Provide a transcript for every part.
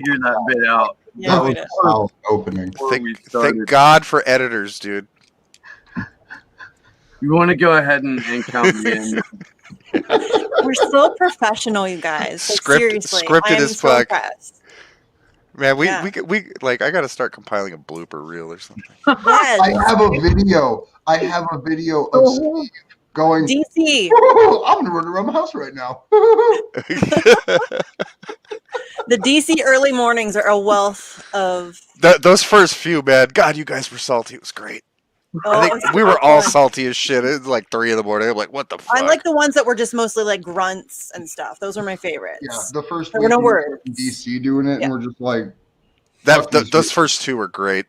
figure that bit out. Yeah, That was a solid opening. Thank God for editors, dude. You want to go ahead and count me in? We're so professional, you guys. Like, seriously, scripted I am as so fuck. impressed. Man, we Yeah. like I got to start compiling a blooper reel or something. Yes. I have a video. Of Steve going, DC. I'm gonna run around my house right now. The DC early mornings are a wealth of. Those first few, man. God, you guys were salty. It was great. I think we were all salty as shit. It was like 3 a.m. I'm like, what the fuck? I like the ones that were just mostly like grunts and stuff. Those were my favorites. Yeah, the first there were no words. In DC doing it, and we're just like, those first 2 were great.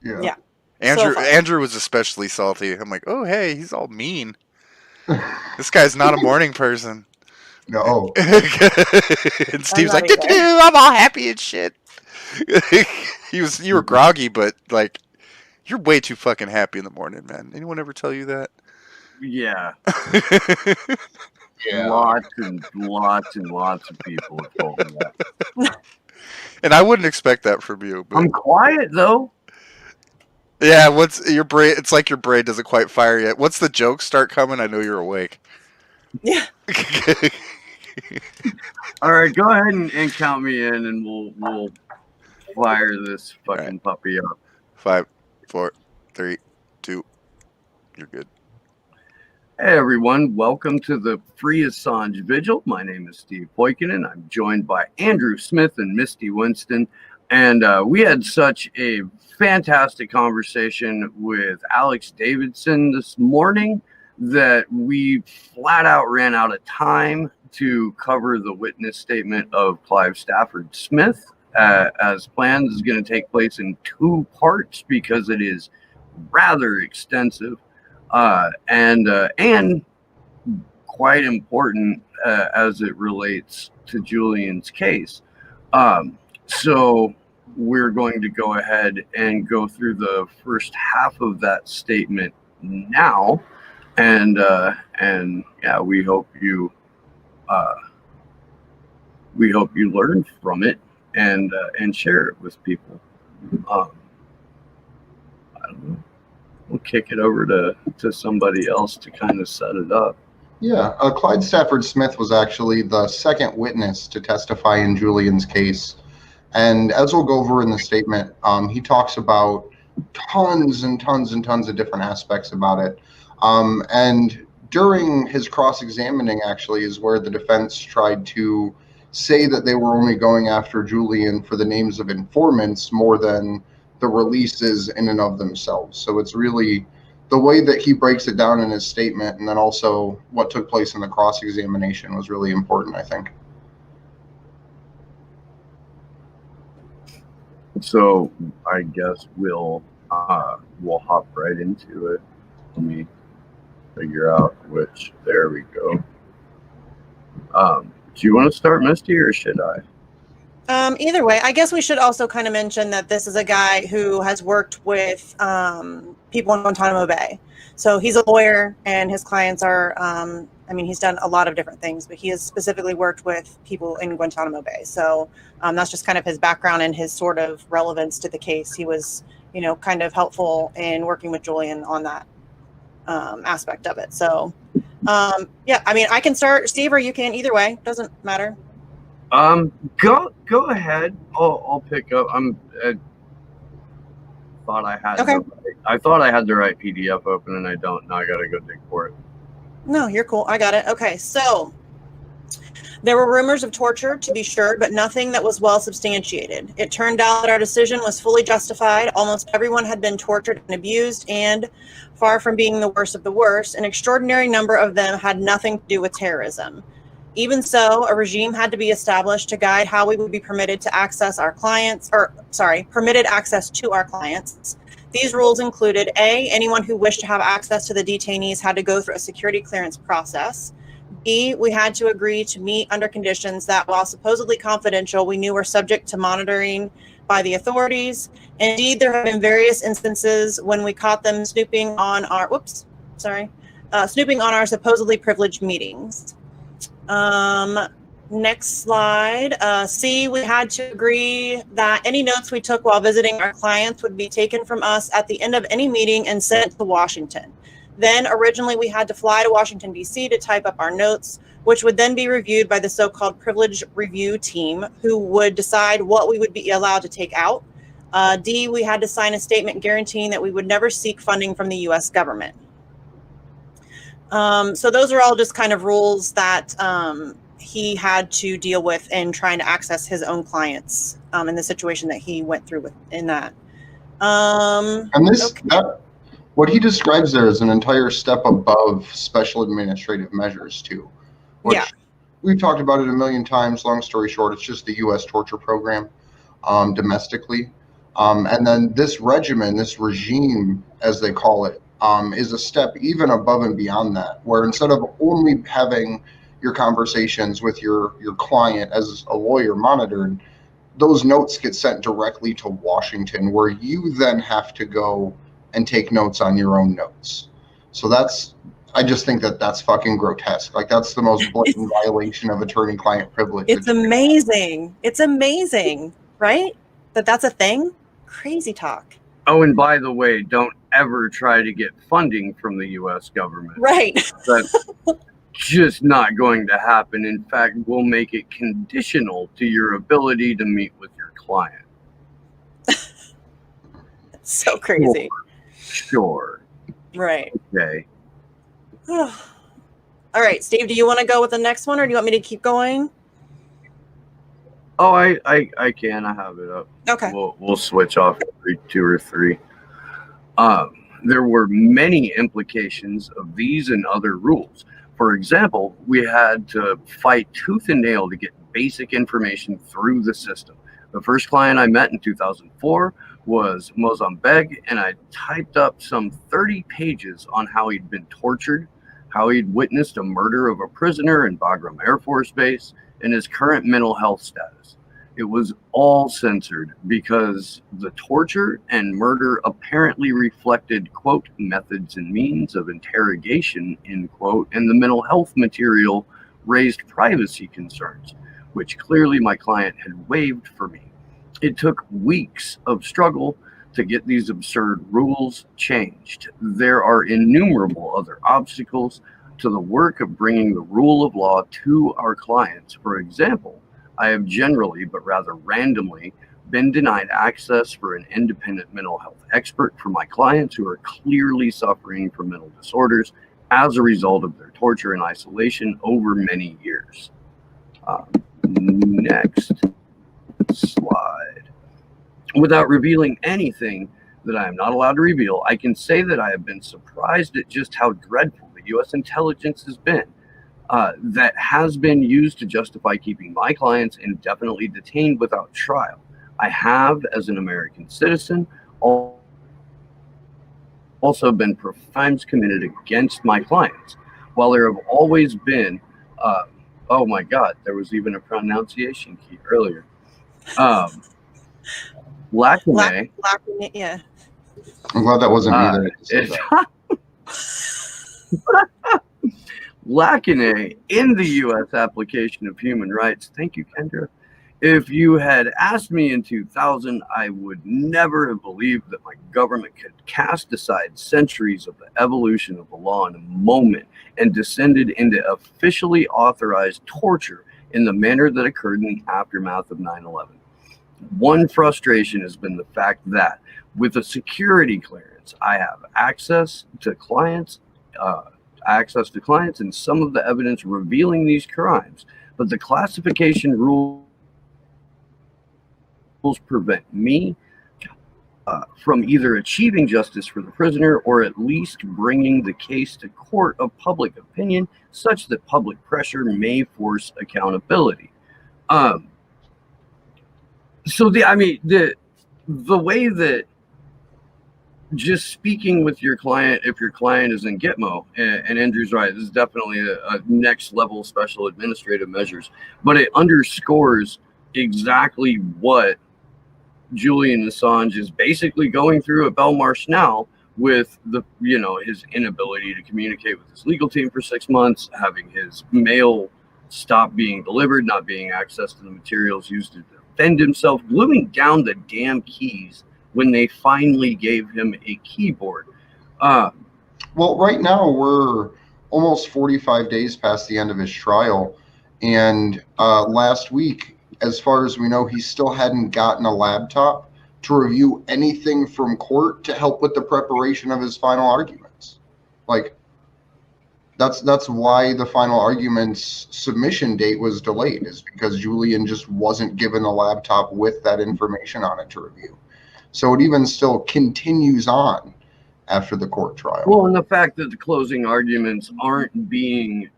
Yeah. Andrew was especially salty. I'm like, oh hey, he's all mean. This guy's not a morning person. No. And Steve's like, I'm all happy and shit. You were groggy, but like, you're way too fucking happy in the morning, man. Anyone ever tell you that? Yeah. Yeah. Lots and lots of people have told me that. And I wouldn't expect that from you. But... I'm quiet though. Yeah, what's your brain? It's like your brain doesn't quite fire yet. Once the jokes start coming, I know you're awake. Yeah. All right, go ahead and count me in, and we'll fire this fucking puppy up. 5, 4, 3, 2. You're good. Hey everyone, welcome to the Free Assange Vigil. My name is Steve Poikinen. I'm joined by Andrew Smith and Misty Winston. And we had such a fantastic conversation with Alex Davidson this morning that we flat out ran out of time to cover the witness statement of Clive Stafford Smith. As planned, this is going to take place in 2 parts because it is rather extensive. And quite important as it relates to Julian's case. So we're going to go ahead and go through the first half of that statement now, and yeah, we hope you learn from it and share it with people. I don't know. We'll kick it over to somebody else to kind of set it up. Yeah, Clyde Stafford Smith was actually the second witness to testify in Julian's case. And as we'll go over in the statement, he talks about tons and tons and tons of different aspects about it. And during his cross-examining, actually, is where the defense tried to say that they were only going after Julian for the names of informants more than the releases in and of themselves. So it's really the way that he breaks it down in his statement, and then also what took place in the cross-examination was really important, I think. So I guess we'll hop right into it. Let me figure out which. There we go. Do you want to start, Misty, or should I? Either way, I guess we should also kind of mention that this is a guy who has worked with people in Guantanamo Bay. So he's a lawyer, and his clients are, he's done a lot of different things, but he has specifically worked with people in Guantanamo Bay. So that's just kind of his background and his sort of relevance to the case. He was, kind of helpful in working with Julian on that aspect of it. So, I can start, Steve, or you can, either way, doesn't matter. Go ahead. I'll pick up. I thought I had. Okay. I thought I had the right PDF open, and I don't. Now I gotta go dig for it. No, you're cool. I got it. Okay, so there were rumors of torture, to be sure, but nothing that was well substantiated. It turned out that our decision was fully justified. Almost everyone had been tortured and abused, and far from being the worst of the worst, an extraordinary number of them had nothing to do with terrorism. Even so, a regime had to be established to guide how we would be permitted to access our clients, permitted access to our clients. These rules included A, anyone who wished to have access to the detainees had to go through a security clearance process. B, we had to agree to meet under conditions that, while supposedly confidential, we knew were subject to monitoring by the authorities. Indeed, there have been various instances when we caught them snooping on our supposedly privileged meetings. Next slide. C, we had to agree that any notes we took while visiting our clients would be taken from us at the end of any meeting and sent to Washington. Then originally we had to fly to Washington, D.C. to type up our notes, which would then be reviewed by the so-called privilege review team, who would decide what we would be allowed to take out. D, we had to sign a statement guaranteeing that we would never seek funding from the U.S. government. So those are all just kind of rules that he had to deal with in trying to access his own clients in the situation that he went through in that. And this, what he describes there is an entire step above special administrative measures too, which we've talked about it a million times. Long story short, it's just the U.S. torture program domestically. And then this regimen, this regime, as they call it, is a step even above and beyond that, where instead of only having your conversations with your client as a lawyer monitored, those notes get sent directly to Washington, where you then have to go and take notes on your own notes. So I just think that's fucking grotesque. Like, that's the most blatant violation of attorney-client privilege. It's amazing. It's amazing, right? That's a thing. Crazy talk. Oh, and by the way, don't ever try to get funding from the U.S. government. Right. That's just not going to happen. In fact, we'll make it conditional to your ability to meet with your client. So crazy. Sure. Right. Okay. All right, Steve, do you want to go with the next one, or do you want me to keep going? Oh, I can. I have it up. Okay. We'll switch off every 2 or 3. There were many implications of these and other rules. For example, we had to fight tooth and nail to get basic information through the system. The first client I met in 2004 was Mozambique, and I typed up some 30 pages on how he'd been tortured, how he'd witnessed a murder of a prisoner in Bagram Air Force Base, and his current mental health status. It was all censored because the torture and murder apparently reflected, quote, methods and means of interrogation, end quote, and the mental health material raised privacy concerns, which clearly my client had waived for me. It took weeks of struggle to get these absurd rules changed. There are innumerable other obstacles to the work of bringing the rule of law to our clients. For example, I have generally, but rather randomly, been denied access for an independent mental health expert for my clients who are clearly suffering from mental disorders as a result of their torture and isolation over many years. Next slide. Without revealing anything that I am not allowed to reveal, I can say that I have been surprised at just how dreadful the U.S. intelligence has been. That has been used to justify keeping my clients indefinitely detained without trial. I have, as an American citizen, also been crimes committed against my clients. While there have always been, oh my God, there was even a pronunciation key earlier. Lacune. Yeah. I'm glad that wasn't me. Lacune in the U.S. application of human rights. Thank you, Kendra. If you had asked me in 2000, I would never have believed that my government could cast aside centuries of the evolution of the law in a moment and descended into officially authorized torture in the manner that occurred in the aftermath of 9/11. One frustration has been the fact that with a security clearance, I have access to clients and some of the evidence revealing these crimes, but the classification rules prevent me from either achieving justice for the prisoner or at least bringing the case to court of public opinion such that public pressure may force accountability. So the way that just speaking with your client, if your client is in Gitmo, and Andrew's right, this is definitely a next level special administrative measures, but it underscores exactly what Julian Assange is basically going through at Belmarsh now with his inability to communicate with his legal team for 6 months, having his mail stop being delivered, not being access to the materials used to defend himself, gluing down the damn keys when they finally gave him a keyboard. Well, right now we're almost 45 days past the end of his trial, and last week, as far as we know, he still hadn't gotten a laptop to review anything from court to help with the preparation of his final arguments. Like, that's why the final arguments submission date was delayed, is because Julian just wasn't given a laptop with that information on it to review. So it even still continues on after the court trial. Well, and the fact that the closing arguments aren't being,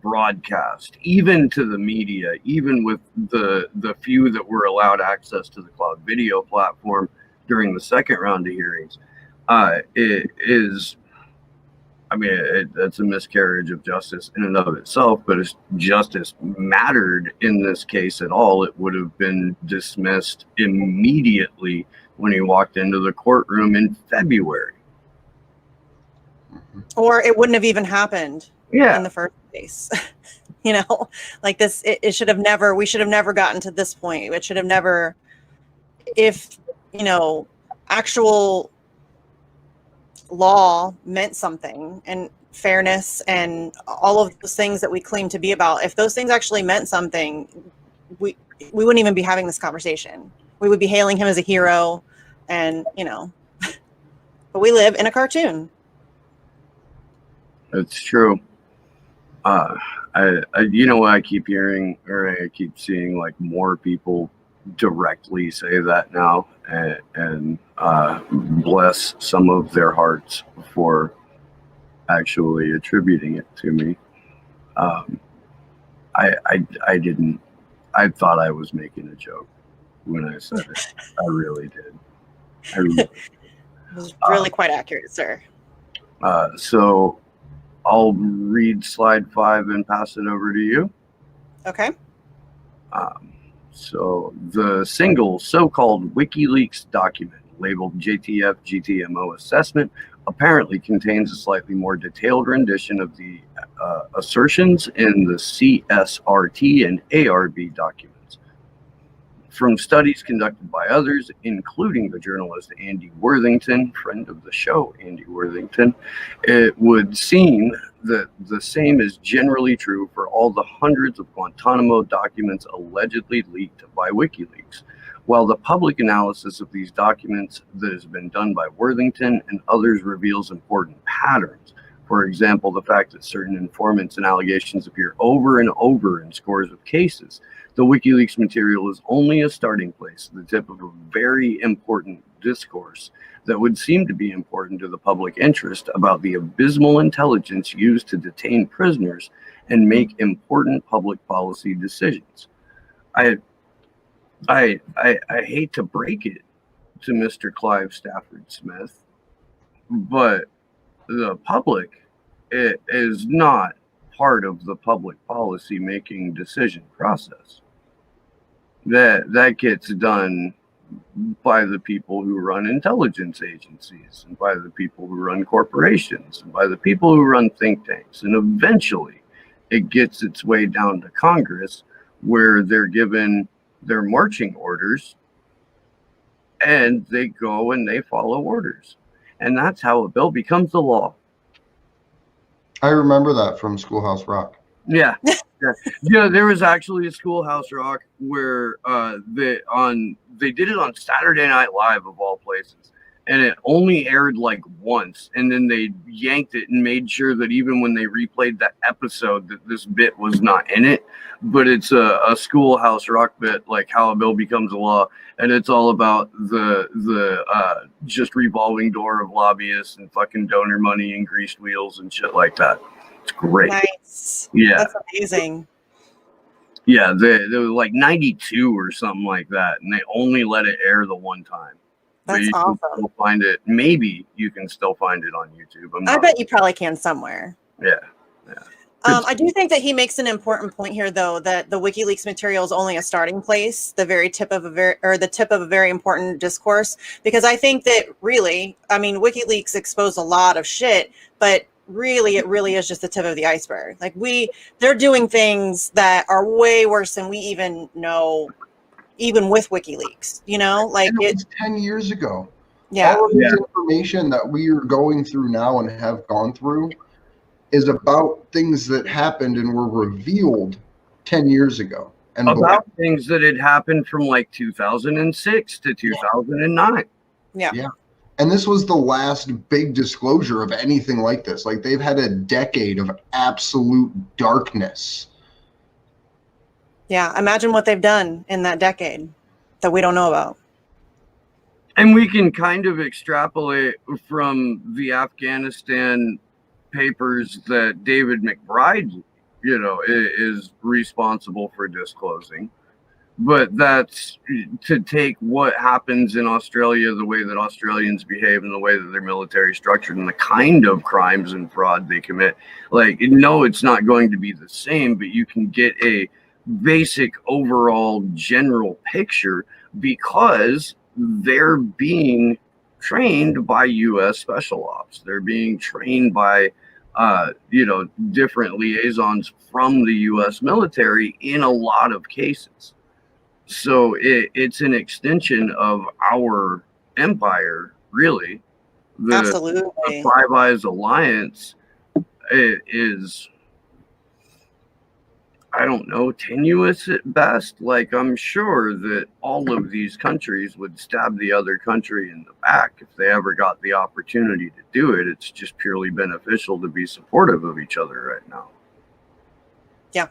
broadcast, even to the media, even with the few that were allowed access to the cloud video platform during the second round of hearings, it is, it's a miscarriage of justice in and of itself, but if justice mattered in this case at all, it would have been dismissed immediately when he walked into the courtroom in February. Or it wouldn't have even happened in the first place. Like this, it should have never, we should have never gotten to this point. It should have never, if, actual law meant something, and fairness and all of those things that we claim to be about, if those things actually meant something, we wouldn't even be having this conversation. We would be hailing him as a hero, and but we live in a cartoon. It's true. I keep hearing, or I keep seeing, like, more people directly say that now, and bless some of their hearts for actually attributing it to me. I didn't. I thought I was making a joke when I said it. I really did. It was really quite accurate, sir. So I'll read slide 5 and pass it over to you. Okay. So the single so-called WikiLeaks document labeled JTF GTMO assessment apparently contains a slightly more detailed rendition of the assertions in the CSRT and ARB documents. From studies conducted by others, including the journalist Andy Worthington, friend of the show, Andy Worthington, it would seem that the same is generally true for all the hundreds of Guantanamo documents allegedly leaked by WikiLeaks. While the public analysis of these documents that has been done by Worthington and others reveals important patterns. For example, the fact that certain informants and allegations appear over and over in scores of cases. The WikiLeaks material is only a starting place, the tip of a very important discourse that would seem to be important to the public interest about the abysmal intelligence used to detain prisoners and make important public policy decisions. I hate to break it to Mr. Clive Stafford Smith, but the public is not part of the public policy making decision process. That gets done by the people who run intelligence agencies, and by the people who run corporations, and by the people who run think tanks. And eventually it gets its way down to Congress, where they're given their marching orders and they go and they follow orders. And that's how a bill becomes the law. I remember that from Schoolhouse Rock. Yeah. Yeah, there was actually a Schoolhouse Rock where they did it on Saturday Night Live, of all places, and it only aired like once, and then they yanked it and made sure that even when they replayed that episode that this bit was not in it. But it's a Schoolhouse Rock bit, like how a bill becomes a law, and it's all about the just revolving door of lobbyists and fucking donor money and greased wheels and shit like that. It's great. Nice. Yeah. That's amazing. Yeah, they were like 92 or something like that, and they only let it air the one time. That's but you awesome. can still find it. Maybe you can still find it on YouTube. I bet you probably can somewhere. Yeah. I do think that he makes an important point here, though, that the WikiLeaks material is only a starting place, the tip of a very important discourse. Because I think that really, I mean, WikiLeaks exposed a lot of shit, but really, it really is just the tip of the iceberg. Like they're doing things that are way worse than we even know, even with WikiLeaks, you know, like and it was 10 years ago. Yeah. All of this information that we are going through now and have gone through is about things that happened and were revealed 10 years ago. And about things that had happened from like 2006 to 2009. Yeah. And this was the last big disclosure of anything like this. Like, they've had a decade of absolute darkness. Yeah. Imagine what they've done in that decade that we don't know about. And we can kind of extrapolate from the Afghanistan papers that David McBride, you know, is responsible for disclosing. But that's to take what happens in Australia, the way that Australians behave and the way that their military is structured and the kind of crimes and fraud they commit. Like, no, it's not going to be the same, but you can get a basic overall general picture because they're being trained by U.S. Special Ops. They're being trained by different liaisons from the U.S. military in a lot of cases. So it's an extension of our empire, really. Absolutely. The Five Eyes Alliance is, I don't know, tenuous at best. Like, I'm sure that all of these countries would stab the other country in the back if they ever got the opportunity to do it. It's just purely beneficial to be supportive of each other right now. Yeah,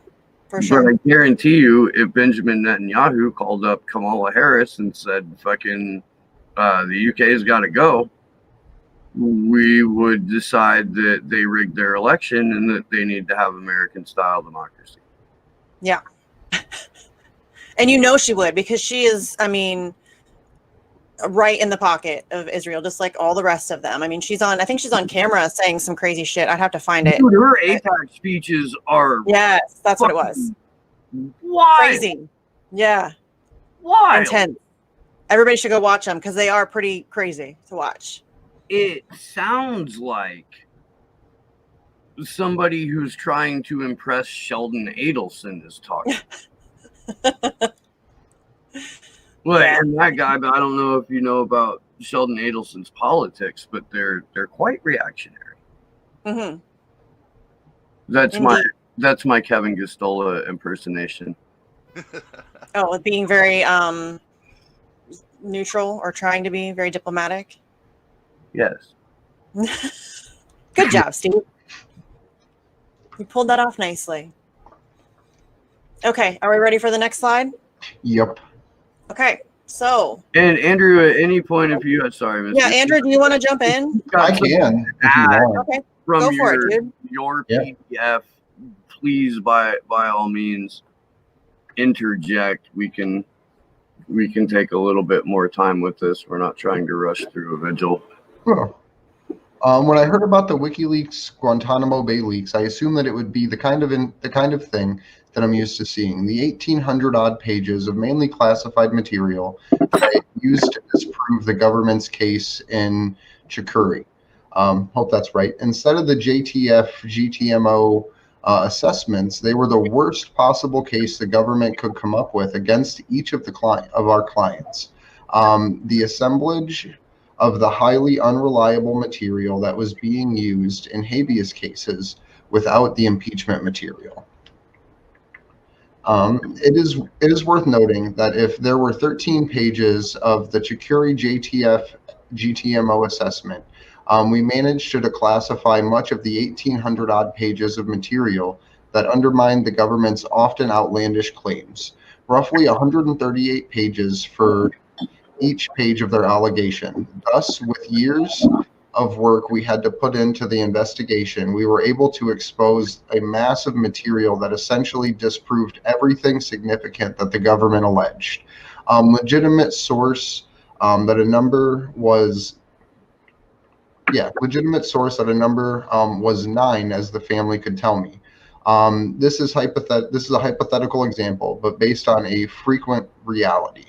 for sure. But I guarantee you, if Benjamin Netanyahu called up Kamala Harris and said, fucking, the UK's got to go, we would decide that they rigged their election and that they need to have American-style democracy. Yeah. And you know she would, because she is, I mean, right in the pocket of Israel, just like all the rest of them. I mean, I think she's on camera saying some crazy shit. I'd have to find it. Dude, her AIPAC speeches are... Yes, that's what it was. Why? Crazy. Yeah. Why? Intense. Everybody should go watch them because they are pretty crazy to watch. It sounds like somebody who's trying to impress Sheldon Adelson is talking. Well, Yeah. and that guy, but I don't know if you know about Sheldon Adelson's politics, but they're quite reactionary. Mm-hmm. That's my Kevin Gostola impersonation. Oh, being very neutral or trying to be very diplomatic. Yes. Good job, Steve. You pulled that off nicely. Okay, are we ready for the next slide? Yep. Okay, so. And Andrew, at any point, if you had, sorry, Mr. Yeah, Andrew, do you want to jump in? I can. If you want. Okay, From go for it, dude. your Yeah. PDF, please, by all means, interject. We can take a little bit more time with this. We're not trying to rush through a vigil. Sure. When I heard about the WikiLeaks Guantanamo Bay leaks, I assumed that it would be the kind of thing that I'm used to seeing. The 1,800 odd pages of mainly classified material that I used to disprove the government's case in Chikuri. Hope that's right. Instead of the JTF GTMO assessments, they were the worst possible case the government could come up with against each of our clients. The assemblage of the highly unreliable material that was being used in habeas cases without the impeachment material. It is worth noting that if there were 13 pages of the Chikuri JTF GTMO assessment, we managed to declassify much of the 1,800 odd pages of material that undermined the government's often outlandish claims. Roughly 138 pages for each page of their allegation. Thus, with years of work we had to put into the investigation, we were able to expose a mass of material that essentially disproved everything significant that the government alleged. Legitimate source that a number was 9, as the family could tell me. This is a hypothetical example, but based on a frequent reality.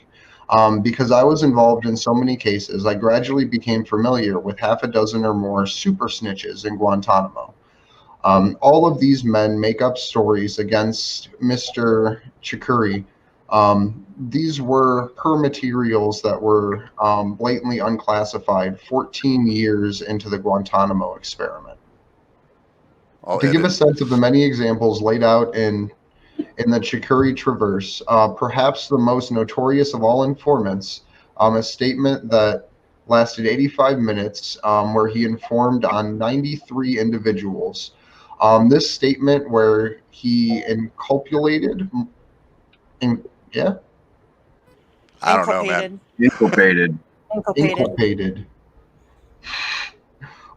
Because I was involved in so many cases, I gradually became familiar with half a dozen or more super snitches in Guantanamo. All of these men make up stories against Mr. Chikuri. These were per materials that were blatantly unclassified 14 years into the Guantanamo experiment. To give a sense of the many examples laid out in the Chikuri Traverse, perhaps the most notorious of all informants, a statement that lasted 85 minutes, where he informed on 93 individuals. This statement where he inculpated, yeah? I don't know, man. Inculpated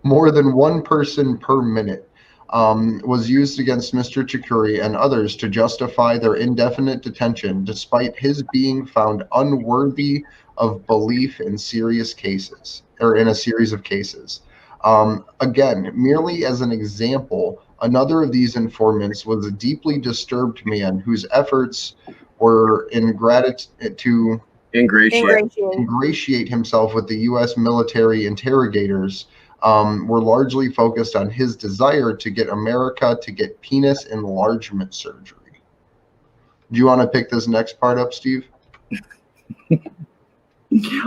more than one person per minute, was used against Mr. Chikuri and others to justify their indefinite detention, despite his being found unworthy of belief in serious cases, or in a series of cases. Again, merely as an example, another of these informants was a deeply disturbed man whose efforts were to ingratiate himself with the U.S. military interrogators were largely focused on his desire to get America to get penis enlargement surgery. Do you want to pick this next part up, Steve?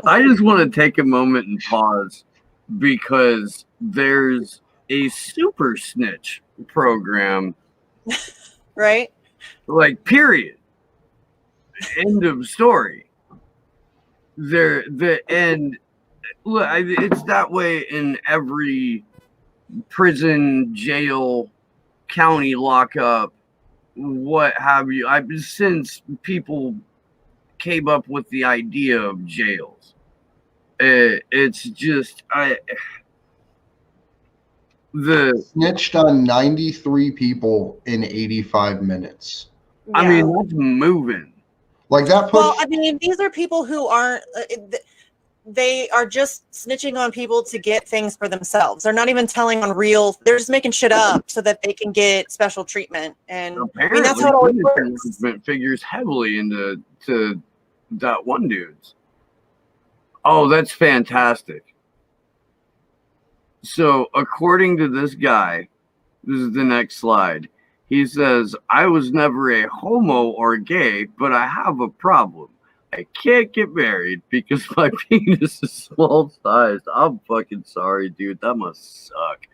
I just want to take a moment and pause because there's a super snitch program. Right? Like, period. End of story. And look, it's that way in every prison, jail, county lockup, what have you. Since people came up with the idea of jails, it's just snitched on 93 people in 85 minutes. Yeah. I mean, that's moving. Like that. Well, I mean, these are people who aren't. They are just snitching on people to get things for themselves. They're not even telling on real. They're just making shit up so that they can get special treatment. And apparently, I mean, that's how it always works. Figures heavily into that one dude's. Oh, that's fantastic. So, according to this guy, this is the next slide. He says, I was never a homo or gay, but I have a problem. I can't get married because my penis is small sized. I'm fucking sorry, dude. That must suck.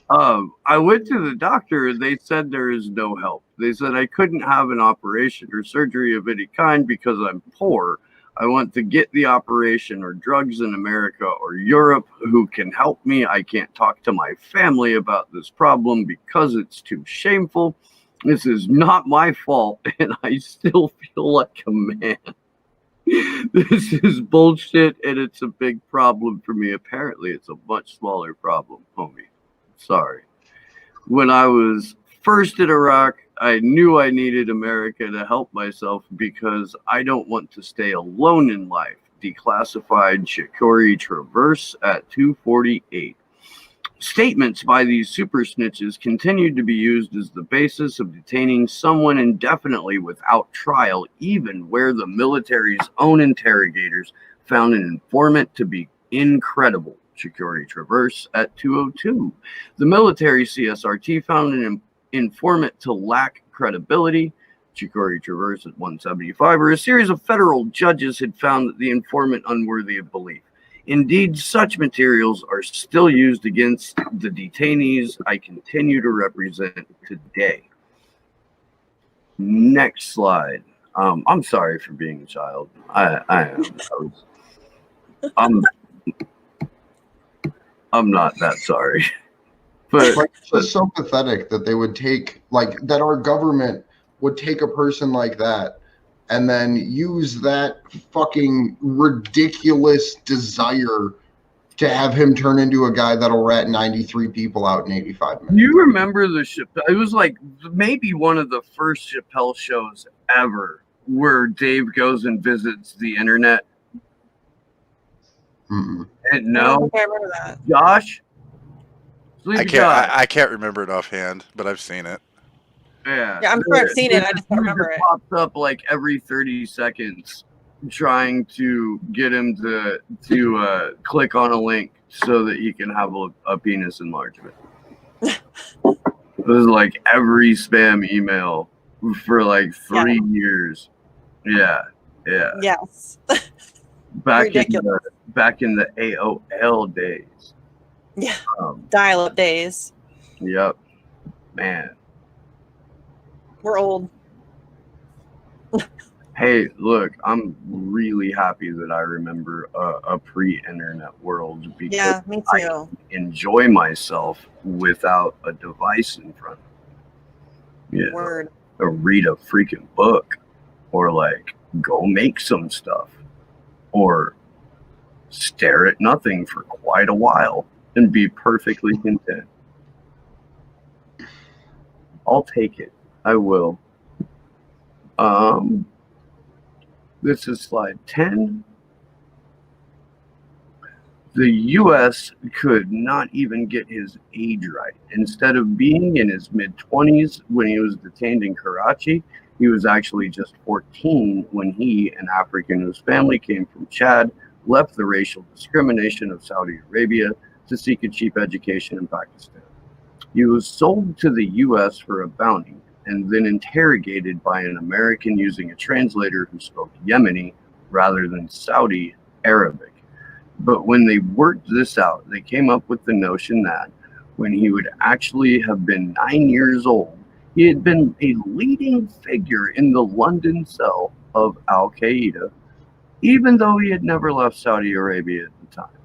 I went to the doctor and they said there is no help. They said I couldn't have an operation or surgery of any kind because I'm poor. I want to get the operation or drugs in America or Europe. Who can help me? I can't talk to my family about this problem because it's too shameful. This is not my fault, and I still feel like a man. This is bullshit, and it's a big problem for me. Apparently, it's a much smaller problem, homie. Sorry. When I was first in Iraq, I knew I needed America to help myself because I don't want to stay alone in life. Declassified Chikuri Traverse at 2:48. Statements by these super snitches continued to be used as the basis of detaining someone indefinitely without trial, even where the military's own interrogators found an informant to be incredible. Chikuri Traverse at 2:02. The military CSRT found an informant to lack credibility. Chikuri Traverse at 175, where a series of federal judges had found that the informant unworthy of belief. Indeed, such materials are still used against the detainees I continue to represent today. Next slide. I'm sorry for being a child. I am. I'm not that sorry. But it's just so pathetic that they would take, like, that our government would take a person like that and then use that fucking ridiculous desire to have him turn into a guy that'll rat 93 people out in 85 minutes. You remember the Chappelle? It was like maybe one of the first Chappelle shows ever where Dave goes and visits the internet. Mm-mm. And no, I remember that. Josh? I can't remember it offhand, but I've seen it. Yeah, I'm sure I've seen it. I just don't remember it. Pops up like every 30 seconds trying to get him to click on a link so that he can have a penis enlargement. It was like every spam email for like 3 years. Yeah. Yes. Back Ridiculous. in the AOL days. Yeah. Dial-up days. Yep. Man. We're old. Hey, look, I'm really happy that I remember a pre-internet world because Yeah, me I too. can enjoy myself without a device in front of me. Yeah. Word. Or read a freaking book, or like go make some stuff, or stare at nothing for quite a while and be perfectly content. I'll take it. I will. This is slide 10. The U.S. could not even get his age right. Instead of being in his mid-20s when he was detained in Karachi, he was actually just 14 when he, an African whose family came from Chad, left the racial discrimination of Saudi Arabia to seek a cheap education in Pakistan. He was sold to the U.S. for a bounty and then interrogated by an American using a translator who spoke Yemeni rather than Saudi Arabic. But when they worked this out, they came up with the notion that when he would actually have been 9 years old, he had been a leading figure in the London cell of Al-Qaeda, even though he had never left Saudi Arabia at the time.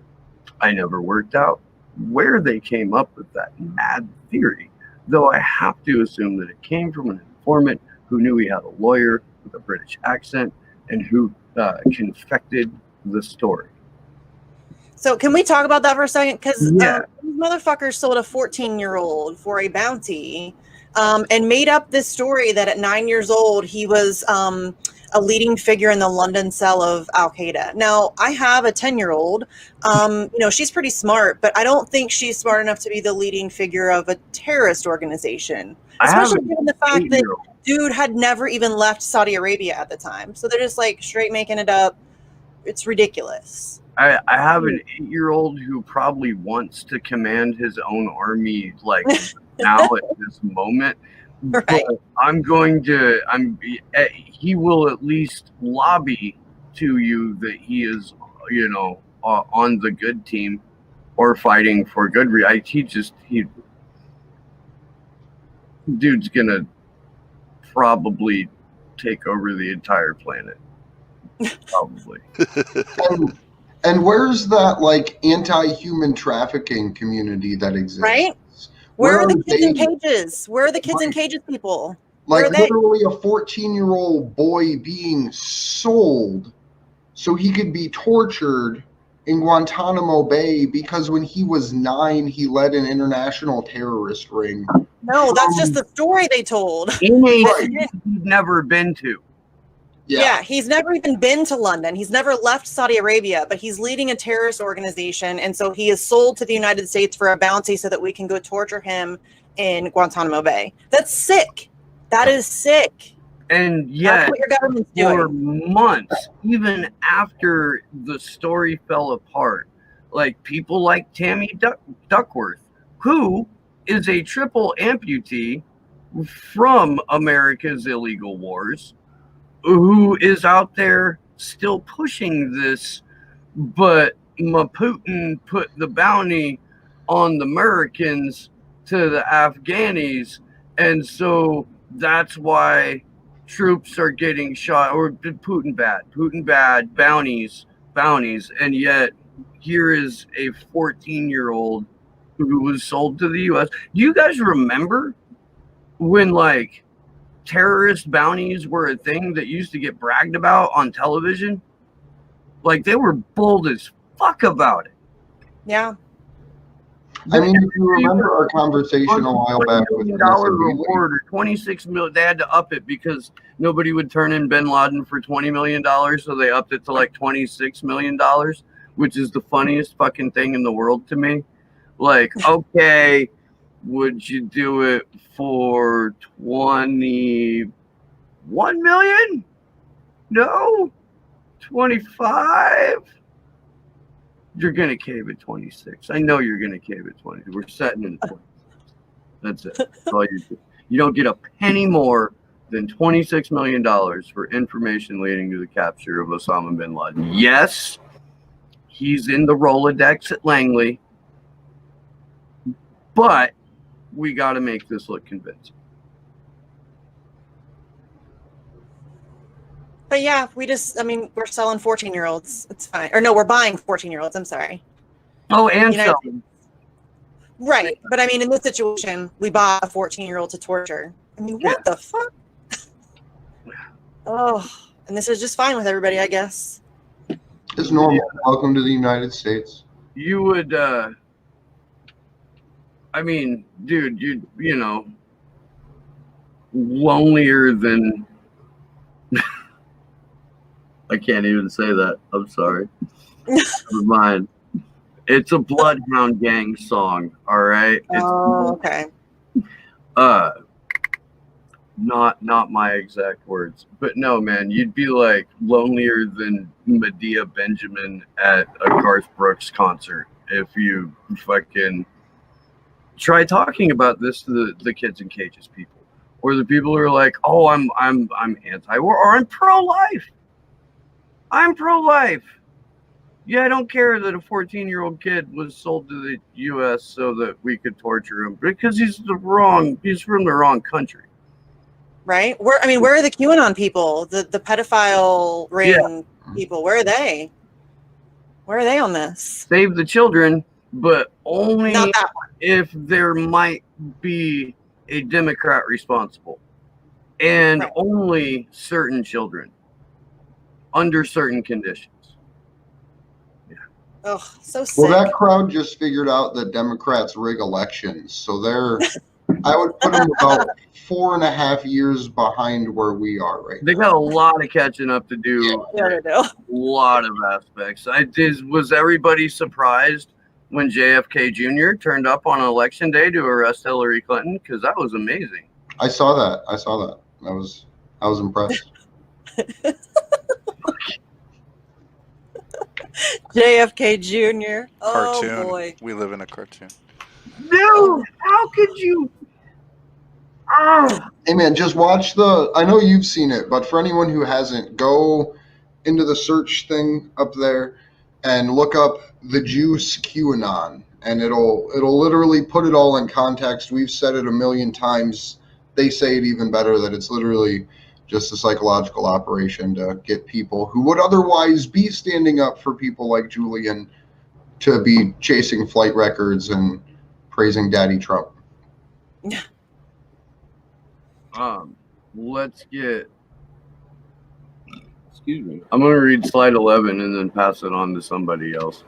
I never worked out where they came up with that mad theory, though I have to assume that it came from an informant who knew he had a lawyer with a British accent and who confected the story. So can we talk about that for a second? Because these Yeah. motherfuckers sold a 14-year-old for a bounty and made up this story that at 9 years old, he was a leading figure in the London cell of Al-Qaeda. Now, I have a 10-year-old. She's pretty smart, but I don't think she's smart enough to be the leading figure of a terrorist organization, especially given the fact that dude had never even left Saudi Arabia at the time. So they're just like straight making it up. It's ridiculous. I have an 8-year-old who probably wants to command his own army like now at this moment. Right. But he will at least lobby to you that he is, on the good team or fighting for good. Dude's gonna probably take over the entire planet. Probably. And where's that like anti-human trafficking community that exists? Right? Where are the kids in cages? Where are the kids in cages people? Like literally a 14-year-old boy being sold so he could be tortured in Guantanamo Bay because when he was 9, he led an international terrorist ring. No, that's just the story they told. In a city he'd never been to. Yeah, he's never even been to London. He's never left Saudi Arabia, but he's leading a terrorist organization. And so he is sold to the United States for a bounty so that we can go torture him in Guantanamo Bay. That's sick. That is sick. And yet, that's what your government's for doing. months, even after the story fell apart, like people like Tammy Duckworth, who is a triple amputee from America's illegal wars, who is out there still pushing this, but Putin put the bounty on the Americans to the Afghanis, and so that's why troops are getting shot. Or Putin bad, bounties, and yet here is a 14-year-old who was sold to the U.S. Do you guys remember when like terrorist bounties were a thing that used to get bragged about on television? Like they were bold as fuck about it. Yeah. I mean, if you remember our conversation a while back with $20 million reward or 26 million, they had to up it because nobody would turn in bin Laden for $20 million, so they upped it to like $26 million, which is the funniest fucking thing in the world to me. Like, okay, would you do it for 21 million? No. 25. You're going to cave at 26. I know you're going to cave at 20. We're setting in at 26. That's it. That's all you do. You don't get a penny more than $26 million for information leading to the capture of Osama bin Laden. Yes, he's in the Rolodex at Langley, but we got to make this look convincing. But yeah, we're selling 14-year-olds. It's fine. Or no, we're buying 14-year-olds. I'm sorry. Oh, and United selling. Right. But I mean, in this situation, we bought a 14-year-old to torture. I mean, what the fuck? Oh, and this is just fine with everybody, I guess. It's normal. Yeah. Welcome to the United States. You would, I mean, dude, you know, lonelier than, I can't even say that. I'm sorry. Never mind. It's a Bloodhound Gang song, all right? Okay. Not my exact words, but no, man, you'd be like lonelier than Medea Benjamin at a Garth Brooks concert if you fucking try talking about this to the kids in cages people, or the people who are like, oh, I'm anti-war, or I'm pro-life. I'm pro-life. Yeah, I don't care that a 14-year-old kid was sold to the U.S. so that we could torture him because he's from the wrong country. Right? Where are the QAnon people? The pedophile ring people? Where are they? Where are they on this? Save the children, but only Not that one. If there might be a Democrat responsible. And only certain children under certain conditions. Oh, so sick. Well, that crowd just figured out that Democrats rig elections. So I would put them about 4.5 years behind where we are right now. They got a lot of catching up to do. Yeah, they do. A lot of aspects. Was everybody surprised when JFK Jr. turned up on election day to arrest Hillary Clinton? Because that was amazing. I saw that. I was impressed. JFK Jr. Cartoon. Oh boy. We live in a cartoon. Dude, how could you? Oh. Hey man, just watch I know you've seen it, but for anyone who hasn't, go into the search thing up there and look up the Juice QAnon, and it'll literally put it all in context. We've said it a million times. They say it even better, that it's literally just a psychological operation to get people who would otherwise be standing up for people like Julian to be chasing flight records and praising Daddy Trump. Yeah. Let's get. Excuse me. I'm going to read slide 11 and then pass it on to somebody else.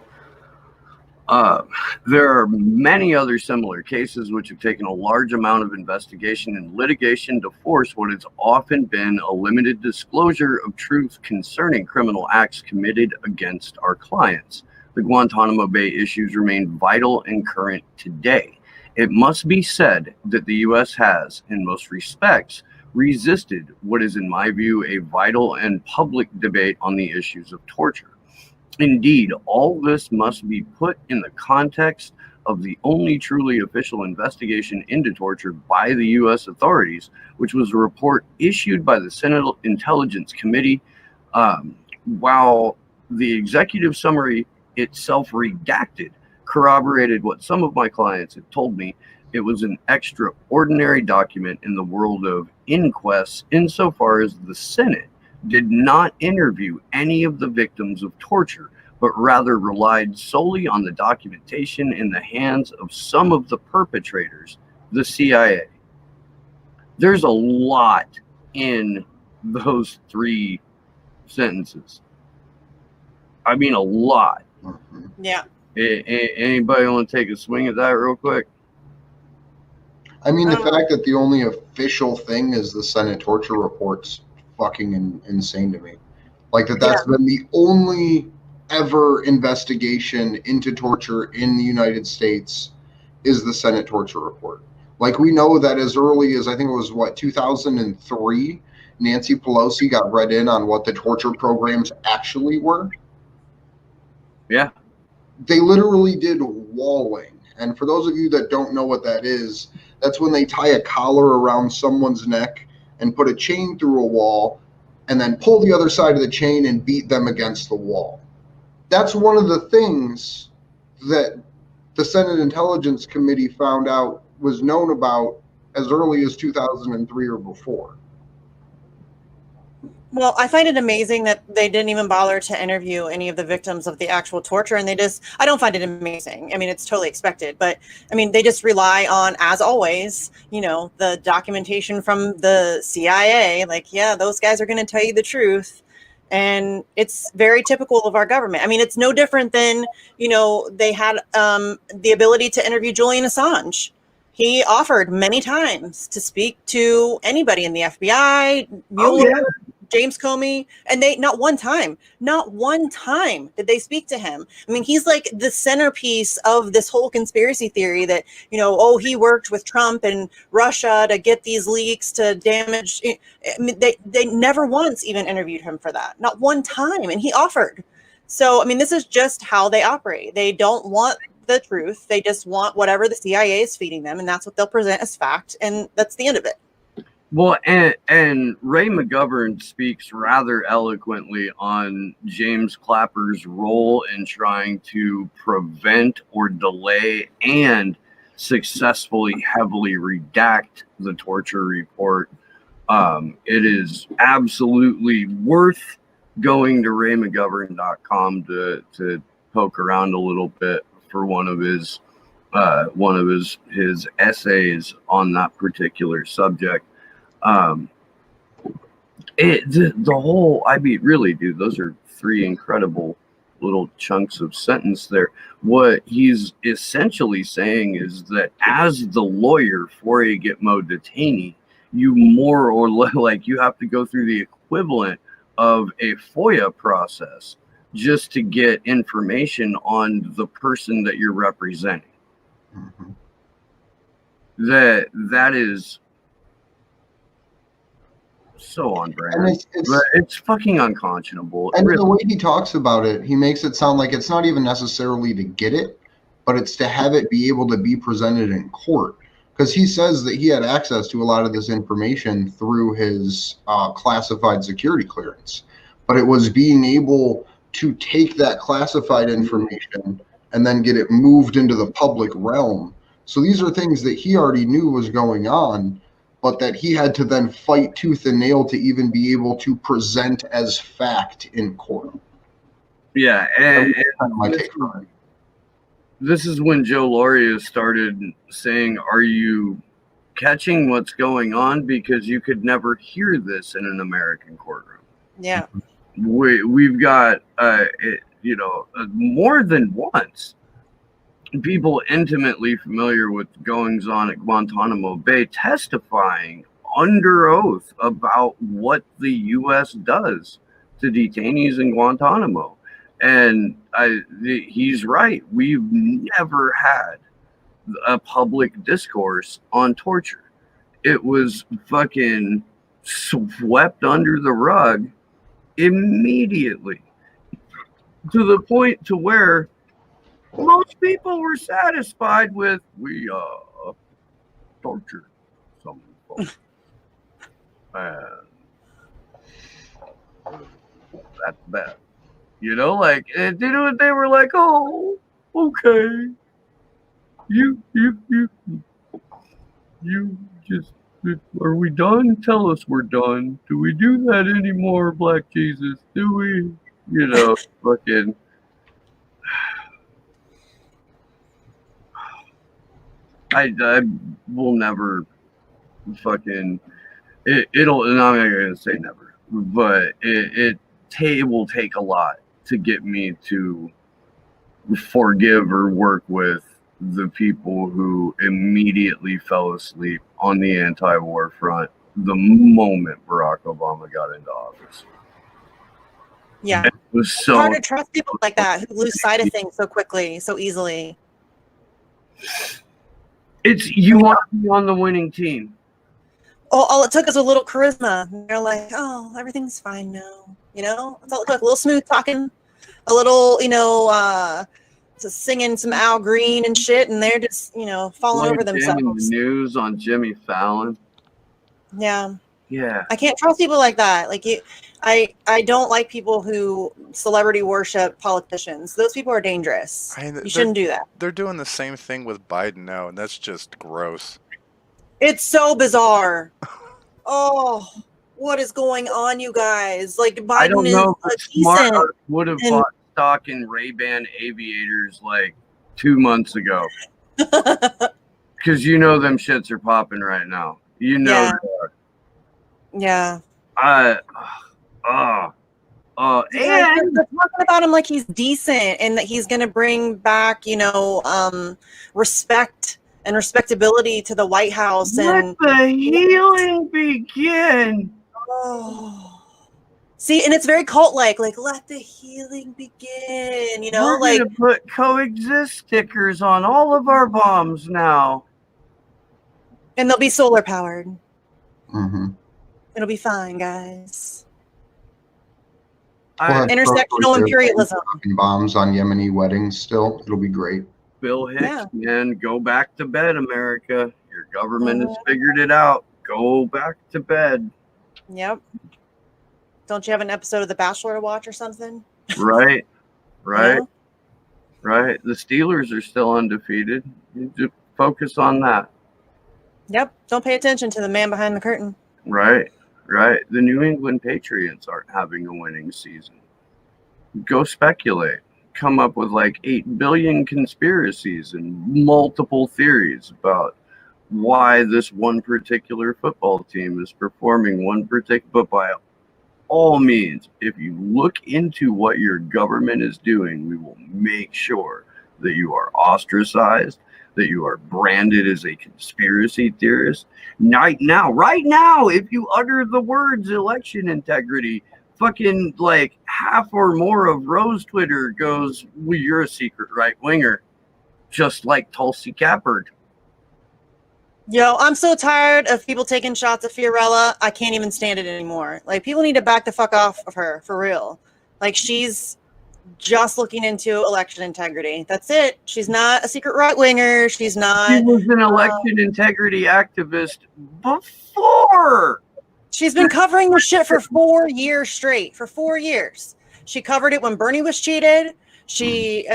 There are many other similar cases which have taken a large amount of investigation and litigation to force what has often been a limited disclosure of truth concerning criminal acts committed against our clients. The Guantanamo Bay issues remain vital and current today. It must be said that the U.S. has, in most respects, resisted what is, in my view, a vital and public debate on the issues of torture. Indeed, all this must be put in the context of the only truly official investigation into torture by the U.S. authorities, which was a report issued by the Senate Intelligence Committee. While the executive summary itself redacted corroborated what some of my clients had told me, it was an extraordinary document in the world of inquests insofar as the Senate did not interview any of the victims of torture, but rather relied solely on the documentation in the hands of some of the perpetrators, the CIA. There's a lot in those 3 sentences. I mean, a lot. Yeah. Anybody want to take a swing at that real quick? I mean, the fact that the only official thing is the Senate torture report's fucking insane to me. Like that's been the only ever investigation into torture in the United States is the Senate torture report. Like, we know that as early as, I think it was 2003, Nancy Pelosi got read in on what the torture programs actually were? Yeah. They literally did walling. And for those of you that don't know what that is, that's when they tie a collar around someone's neck and put a chain through a wall and then pull the other side of the chain and beat them against the wall. That's one of the things that the Senate Intelligence Committee found out was known about as early as 2003 or before. Well, I find it amazing that they didn't even bother to interview any of the victims of the actual torture. And I don't find it amazing. I mean, it's totally expected. But I mean, they just rely on, as always, the documentation from the CIA. Like, yeah, those guys are going to tell you the truth. And it's very typical of our government. I mean, it's no different than, they had the ability to interview Julian Assange. He offered many times to speak to anybody in the FBI, Mueller, James Comey, and they not one time did they speak to him. I mean, he's like the centerpiece of this whole conspiracy theory that, he worked with Trump and Russia to get these leaks to damage. I mean, they never once even interviewed him for that. Not one time. And he offered. So, I mean, this is just how they operate. They don't want the truth. They just want whatever the CIA is feeding them. And that's what they'll present as fact. And that's the end of it. Well, and Ray McGovern speaks rather eloquently on James Clapper's role in trying to prevent or delay and successfully heavily redact the torture report. It is absolutely worth going to raymcgovern.com to poke around a little bit for one of his essays on that particular subject. Really, dude, those are three incredible little chunks of sentence there. What he's essentially saying is that as the lawyer for a Gitmo detainee, you more or less you have to go through the equivalent of a FOIA process just to get information on the person that you're representing. Mm-hmm. That is so on brand. It's fucking unconscionable. And the way he talks about it, he makes it sound like it's not even necessarily to get it, but it's to have it be able to be presented in court. Because he says that he had access to a lot of this information through his classified security clearance. But it was being able to take that classified information and then get it moved into the public realm. So these are things that he already knew was going on, but that he had to then fight tooth and nail to even be able to present as fact in court. Yeah, and my take on it. This is when Joe Lauria started saying, "Are you catching what's going on? Because you could never hear this in an American courtroom." Yeah, we've got more than once people intimately familiar with goings on at Guantanamo Bay testifying under oath about what the U.S. does to detainees in Guantanamo. And he's right. We've never had a public discourse on torture. It was fucking swept under the rug immediately, to the point to where most people were satisfied with, we tortured some folks. And that's bad. They were like, oh, okay. You just, are we done? Tell us we're done. Do we do that anymore, Black Jesus? Do we? Fucking. I will never fucking. It'll. And I'm not gonna say never, but it will take a lot to get me to forgive or work with the people who immediately fell asleep on the anti-war front the moment Barack Obama got into office. Yeah, it was so hard to trust people like that who lose sight of things so quickly, so easily. You want to be on the winning team. all it took is a little charisma. And they're like, oh, everything's fine now. You know, that's all it took. A little smooth talking, a little, just singing some Al Green and shit, and they're just, falling over themselves. The news on Jimmy Fallon. Yeah. Yeah. I can't trust people like that. Like I don't like people who celebrity worship politicians. Those people are dangerous. You shouldn't do that. They're doing the same thing with Biden now, and that's just gross. It's so bizarre. Oh, what is going on, you guys? Like, Biden I don't know if Smart would have bought stock in Ray-Ban aviators like 2 months ago. Because them shits are popping right now. They are. Yeah. And they're talking about him like he's decent and that he's going to bring back, respect and respectability to the White House. Let the healing begin. Oh. See, and it's very cult-like, let the healing begin, We're going to put coexist stickers on all of our bombs now. And they'll be solar-powered. Mm-hmm. It'll be fine, guys. Intersectional imperialism. Bombs on Yemeni weddings still. It'll be great. Bill Hicks, man, go back to bed, America. Your government has figured it out. Go back to bed. Yep. Don't you have an episode of The Bachelor to watch or something? Right. The Steelers are still undefeated. You just focus on that. Yep. Don't pay attention to the man behind the curtain. Right. The New England Patriots aren't having a winning season. Go speculate. Come up with like 8 billion conspiracies and multiple theories about why this one particular football team is performing one particular. But by all means, if you look into what your government is doing, we will make sure that you are ostracized, that you are branded as a conspiracy theorist. Right now, if you utter the words election integrity, fucking like half or more of Rose Twitter goes, well, you're a secret right winger, just like Tulsi Gabbard. Yo, I'm so tired of people taking shots at Fiorella. I can't even stand it anymore. Like, people need to back the fuck off of her, for real. Like, she's just looking into election integrity. That's it. She's not a secret right winger. She's not. She was an election integrity activist before. She's been covering this shit for 4 years straight. For 4 years, she covered it when Bernie was cheated. She's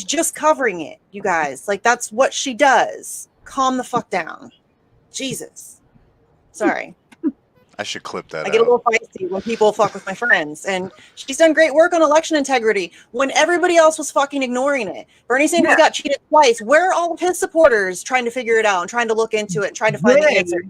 just covering it, you guys. Like, that's what she does. Calm the fuck down. Jesus. Sorry. I should clip that. I get a little feisty when people fuck with my friends. And she's done great work on election integrity when everybody else was fucking ignoring it. Bernie Sanders got cheated twice. Where are all of his supporters trying to figure it out and trying to look into it and trying to find the answer?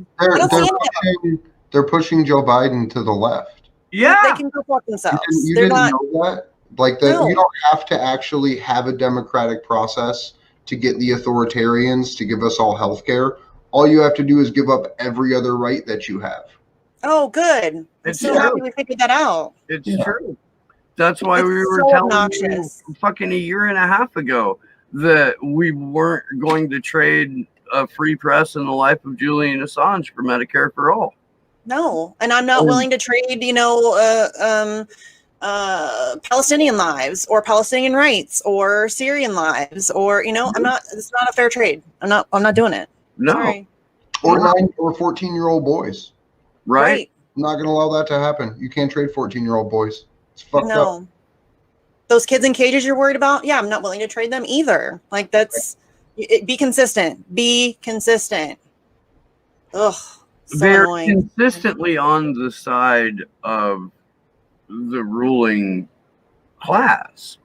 They're pushing Joe Biden to the left. Yeah. They can go fuck themselves. You didn't know that? Like that, no. You don't have to actually have a democratic process to get the authoritarians to give us all health care. All you have to do is give up every other right that you have. Oh, good. I'm so happy we figured that out. It's true. That's why we were telling you fucking a year and a half ago that we weren't going to trade a free press and the life of Julian Assange for Medicare for all. No, and I'm not willing to trade, Palestinian lives or Palestinian rights or Syrian lives or, I'm not. It's not a fair trade. I'm not doing it. No. Sorry. Or 9 or 14-year-old boys. Right. I'm not going to allow that to happen. You can't trade 14-year-old boys. It's fucked up. Those kids in cages you're worried about? Yeah, I'm not willing to trade them either. Like, be consistent. Be consistent. Ugh. So They're annoying. Consistently on the side of the ruling class.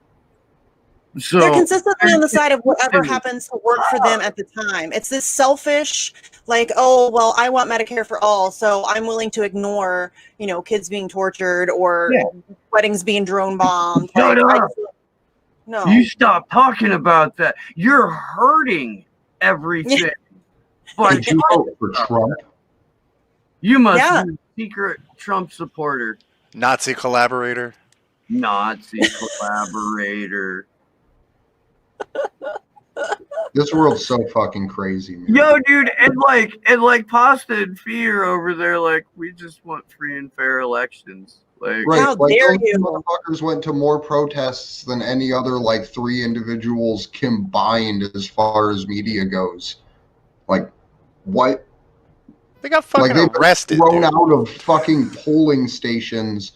So they're consistently on the side of whatever happens to work for them at the time. It's this selfish, like, oh, well, I want Medicare for all, so I'm willing to ignore, kids being tortured or weddings being drone bombed. Shut up. No. You stop talking about that. You're hurting everything. Did you vote for Trump? You must be a secret Trump supporter. Nazi collaborator. This world's so fucking crazy, man. Yo, dude, and like Pasta and Fee are over there, like, we just want free and fair elections. Like, Right, How like dare those you. motherfuckers went to more protests than any other like 3 individuals combined as far as media goes. Like, what? They got Like fucking they've been arrested, thrown dude. out of fucking polling stations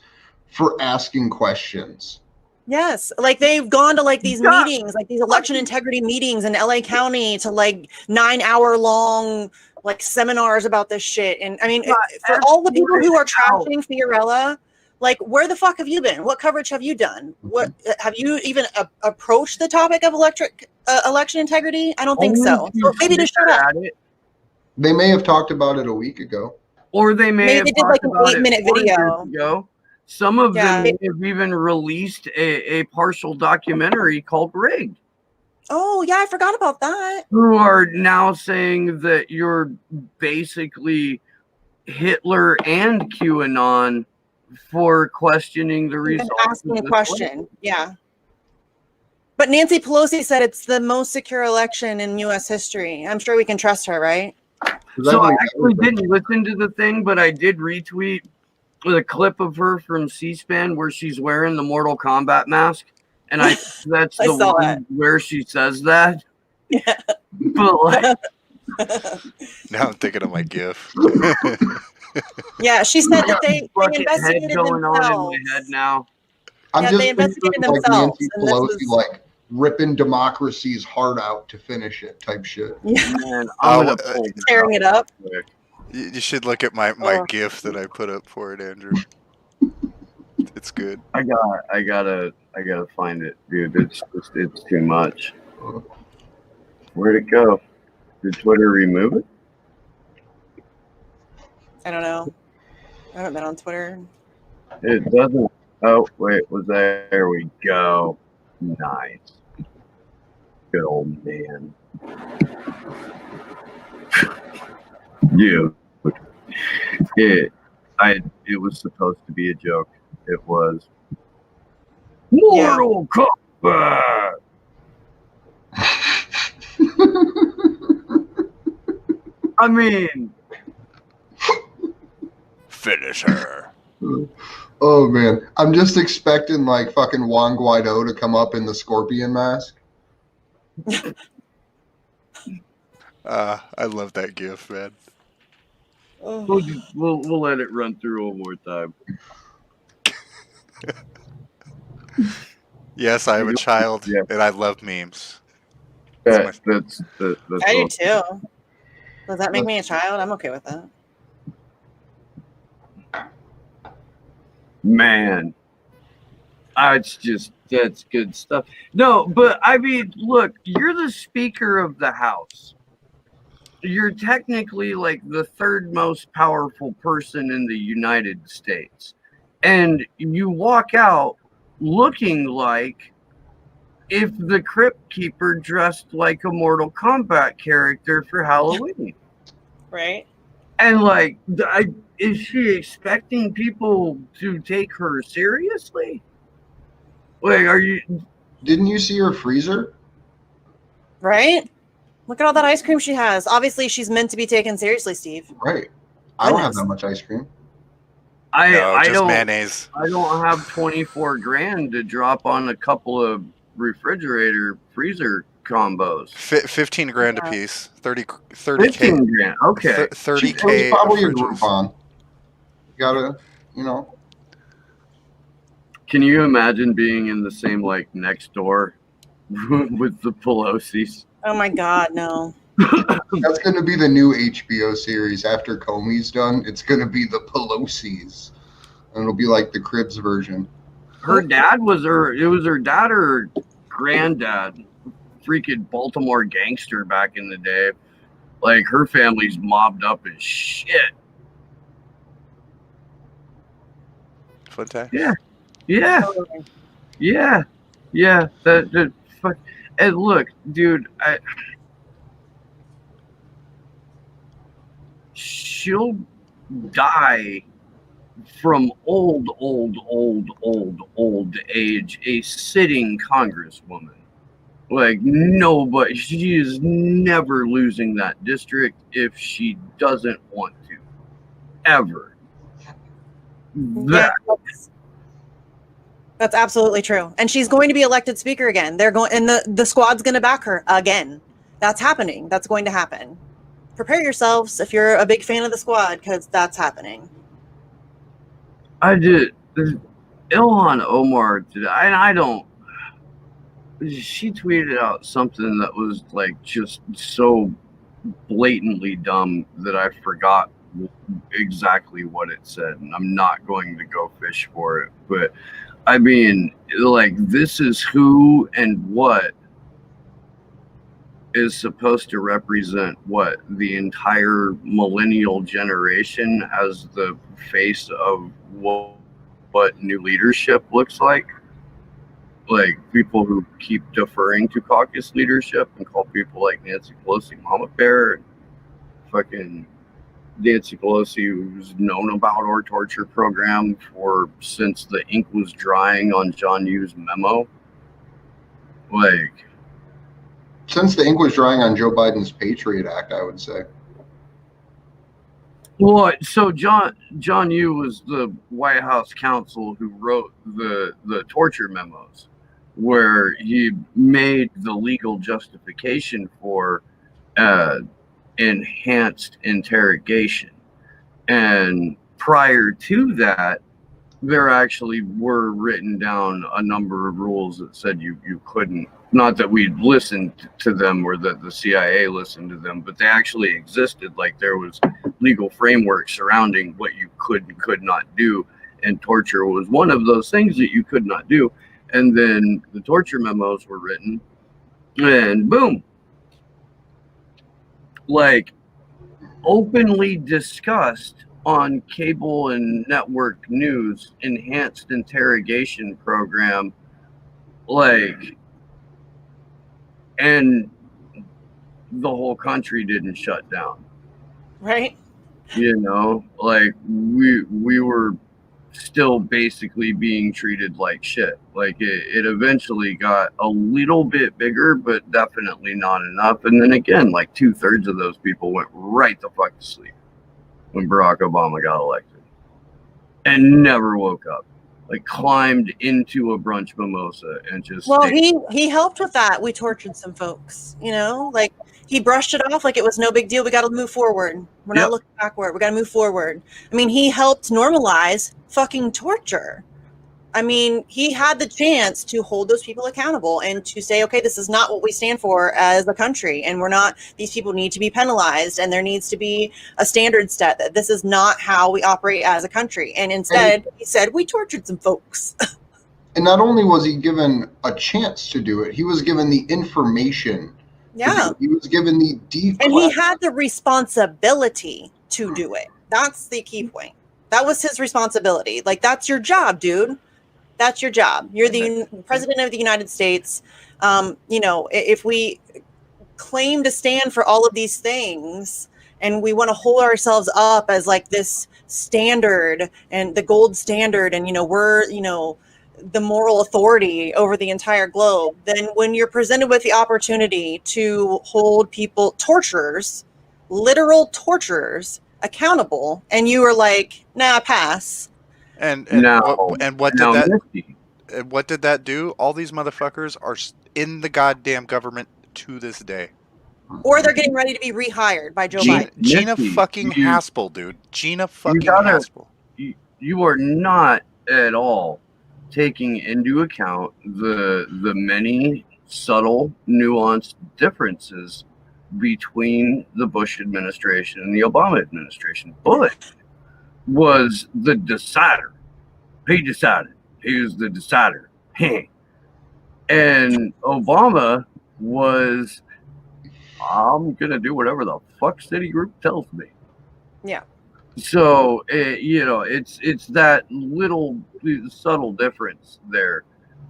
for asking questions. Yes, like they've gone to like these Yeah. meetings, like these election integrity meetings in LA County to like 9-hour long like seminars about this shit. And I mean, Yeah, for all the people who are out. trashing Fiorella, like where the fuck have you been? What coverage have you done? What have you even approached the topic of election integrity? I don't think Only so. to So maybe just shut up. at it, They may have talked about it a week ago. or they may Maybe have they did talked like an about it 8-minute 4 years video. ago. Some of Yeah. them may have even released a partial documentary called Rigged, Oh yeah, I forgot about that. who are now saying that you're basically Hitler and QAnon for questioning the And results. asking a of this question. Yeah. But Nancy Pelosi said it's the most secure election in U.S. history. I'm sure we can trust her, right? So I actually didn't listen to the thing, but I did retweet with a clip of her from C-SPAN where she's wearing the Mortal Kombat mask, and that's I the saw one that. where she says that. Yeah. But like, Now I'm thinking of my GIF. Yeah, she said that they fucking head investigated going on in themselves. my head now. I'm Yeah, just they investigated picturing, like themselves, Nancy and this Pelosi was- like ripping democracy's heart out to finish it type shit. Yeah, Man, I'm gonna pull this tearing it up. quick. You should look at my Oh. GIF that I put up for it, Andrew. It's good. I gotta find it, dude. It's too much. Where'd it go? Did Twitter remove it? I don't know. I haven't been on Twitter. It doesn't. Oh wait, was that? There we go. Nice. Good old man. You. It was supposed to be a joke. It was Mortal Kombat. I mean, Finish her. Oh man, I'm just expecting like fucking Juan Guaido to come up in the scorpion mask. I love that GIF, man. we'll let it run through one more time. Yes, I have a child, Yeah. and I love memes. That's I do too. Does that make me a child? I'm okay with that. Man, that's good stuff. No, but I mean, look, you're the Speaker of the House. You're technically like the third most powerful person in the United States, and you walk out looking like if the Crypt Keeper dressed like a Mortal Kombat character for Halloween. Right? And like, is she expecting people to take her seriously? Like, are you? Didn't you see her freezer? Right? Look at all that ice cream she has. Obviously, she's meant to be taken seriously, Steve. Right. I don't have Goodness. that much ice cream. No, I just don't. mayonnaise. I don't have 24 grand to drop on a couple of refrigerator freezer combos. 15 grand a Yeah. piece. 30K. 15 grand. Okay. 30K. It was probably a of fridges. Groupon. You gotta, you know. Can you imagine being in the same like next door with the Pelosi's? Oh my God, no. That's going to be the new HBO series after Comey's done. It's going to be the Pelosi's. And it'll be like the Cribs version. Her dad was her. It was her dad or her granddad. Freaking Baltimore gangster back in the day. Like her family's mobbed up as shit. Fun time. Yeah. That fuck. And look, dude, she'll die from old age a sitting congresswoman. Like, nobody, she is never losing that district if she doesn't want to. Ever. Yeah, that's absolutely true. And she's going to be elected speaker again. They're going, and the squad's going to back her again. That's happening. That's going to happen. Prepare yourselves if you're a big fan of the squad, because that's happening. I did. Ilhan Omar did, and I don't. She tweeted out something that was like just so blatantly dumb that I forgot exactly what it said, and I'm not going to go fish for it. But I mean, like, this is who and what is supposed to represent what the entire millennial generation as the face of what new leadership looks like. Like, people who keep deferring to caucus leadership and call people like Nancy Pelosi Mama Bear, and fucking Nancy Pelosi, who's known about our torture program since the ink was drying on John Yu's memo. Like, Since the ink was drying on Joe Biden's Patriot Act, I would say. well, so John Yu was the White House counsel who wrote the torture memos, where he made the legal justification for enhanced interrogation. And prior to that, there actually were written down a number of rules that said you couldn't, not that we listened to them or that the CIA listened to them, but they actually existed. Like, there was legal framework surrounding what you could and could not do, and torture was one of those things that you could not do. And then the torture memos were written, and boom, like, openly discussed on cable and network news, enhanced interrogation program, like, and the whole country didn't shut down. Right? You know, like, we were still basically being treated like shit. Like, it eventually got a little bit bigger, but definitely not enough. And then again, like, 2/3 of those people went right the fuck to sleep when Barack Obama got elected and never woke up. Like, climbed into a brunch mimosa and just stayed. He helped with that. We tortured some folks, you know, like, he brushed it off like it was no big deal. We got to move forward. We're not looking backward. We got to move forward. I mean, he helped normalize fucking torture. I mean, he had the chance to hold those people accountable and to say, okay, this is not what we stand for as a country. And these people need to be penalized, and there needs to be a standard set that this is not how we operate as a country. And instead, he said, we tortured some folks. And not only was he given a chance to do it, he was given the information. Yeah. He was given the deep. And he had the responsibility to do it. That's the key point. That was his responsibility. Like, that's your job, dude. That's your job. You're the president of the United States. You know, if we claim to stand for all of these things and we want to hold ourselves up as like this standard and the gold standard, and, you know, we're, you know, the moral authority over the entire globe, then when you're presented with the opportunity to hold people, literal torturers, accountable, and you are like, nah, pass. And what did that do? All these motherfuckers are in the goddamn government to this day. Or they're getting ready to be rehired by Joe Biden. Gina fucking Haspel, dude. Gina fucking Haspel. You are not at all taking into account the many subtle, nuanced differences between the Bush administration and the Obama administration. Bush was the decider. He decided. He was the decider. And Obama was, I'm going to do whatever the fuck Citigroup tells me. Yeah. So, you know, it's that little subtle difference there,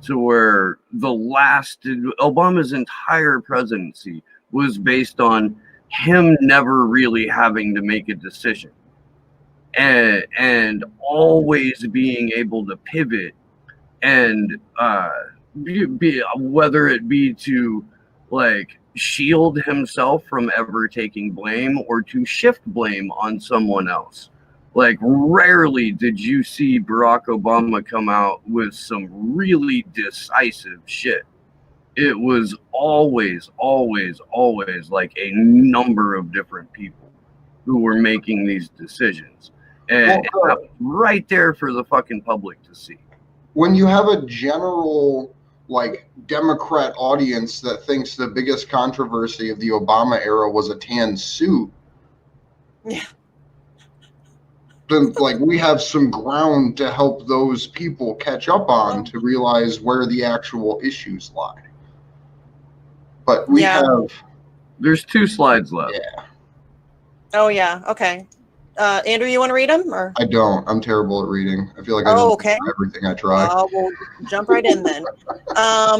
to where Obama's entire presidency was based on him never really having to make a decision, and always being able to pivot and whether it be to like shield himself from ever taking blame or to shift blame on someone else. Like, rarely did you see Barack Obama come out with some really decisive shit. It was always like a number of different people who were making these decisions. And that was right there for the fucking public to see. When you have a general, like, Democrat audience that thinks the biggest controversy of the Obama era was a tan suit, Yeah. then, like, we have some ground to help those people catch up on to realize where the actual issues lie. But we have... There's 2 slides left. Yeah. Oh, yeah. Okay. Andrew, you want to read them? Or? I don't. I'm terrible at reading. I feel like I don't do everything I try. We'll jump right in then.